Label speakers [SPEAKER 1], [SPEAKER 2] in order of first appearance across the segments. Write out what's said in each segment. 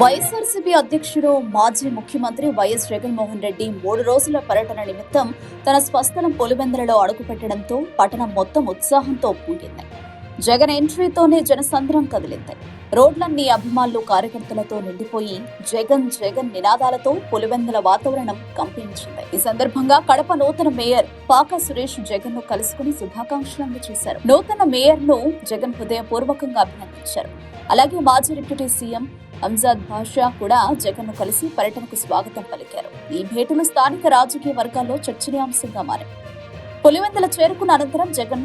[SPEAKER 1] వైఎస్ఆర్సీపీ అధ్యక్షుడు మాజీ ముఖ్యమంత్రి వైఎస్ జగన్మోహన్ రెడ్డి 3 రోజుల పర్యటన నిమిత్తం తన స్వస్థలం పులివెందులలో అడుగుపెట్టడంతో పట్టణం మొత్తం ఉత్సాహంతో పూగింది. జగన్ ఎంట్రీతోనే జనసంద్రం కదిలింది. రోడ్లన్నీ అభిమానులు కార్యకర్తలతో నిండిపోయి జగన్ జగన్ నినాదాలతో పులివెందుల వాతావరణం కంపించింది. ఈ సందర్భంగా కడప నూతన మేయర్ పాకా సురేష్ జగన్ ను కలుసుకుని శుభాకాంక్షలు అందజేశారు. నూతన మేయర్ ను జగన్ హృదయపూర్వకంగా అభినందించారు. అలాగే మాజీ డిప్యూటీ సీఎం అంజాద్ బాషా కూడా జగన్ ను కలిసి పర్యటనకు స్వాగతం పలికారు. ఈ భేటీలు స్థానిక రాజకీయ వర్గాల్లో చర్చనీయాంశంగా మారాయి. పులివెందుల చేరుకున్న అనంతరం జగన్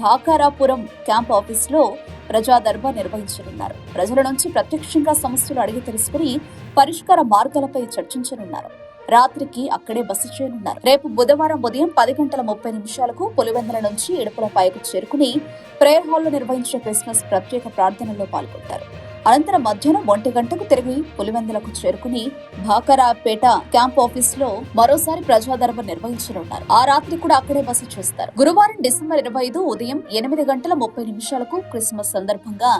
[SPEAKER 1] భాకారాపురం క్యాంప్ ఆఫీసులో ప్రజా దర్బార్ నిర్వహించనున్నారు. ప్రజల నుంచి ప్రత్యక్షంగా సమస్యలు అడిగి తెలుసుకుని పరిష్కార మార్గాలపై చర్చించనున్నారు. రాత్రికి అక్కడే బస చేయనున్నారు. రేపు బుధవారం ఉదయం 10:30 పులివెందుల నుంచి ఇడుపులపాయకు చేరుకుని ప్రేయర్ హాల్లో నిర్వహించే క్రిస్మస్ ప్రత్యేక ప్రార్థనల్లో పాల్గొంటారు. అనంతరం మధ్యాహ్నం 1 గంటకు తిరిగి పులివెందులకు చేరుకుని భాకరాపేట క్యాంప్ ఆఫీస్ లో మరోసారి ప్రజా దర్బార్ నిర్వహించనున్నారు. ఆ రాత్రి కూడా అక్కడే బస చేస్తారు. గురువారం డిసెంబర్ 25 ఉదయం 8:30 క్రిస్మస్ సందర్భంగా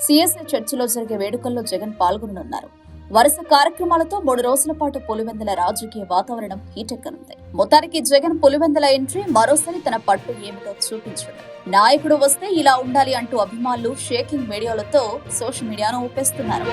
[SPEAKER 1] సిఎస్ఐ చర్చిలో జరిగే వేడుకల్లో జగన్ పాల్గొననున్నారు. వరుస కార్యక్రమాలతో 3 రోజుల పాటు పులివెందుల రాజకీయ వాతావరణం హీటెక్కనుంది. మొత్తానికి జగన్ పులివెందుల ఎంట్రీ మరోసారి తన పట్టు ఏమిటో చూపించండి. నాయకుడు వస్తే ఇలా ఉండాలి అంటూ అభిమానులు షేకింగ్ వీడియోలతో సోషల్ మీడియాను ఊపేస్తున్నారు.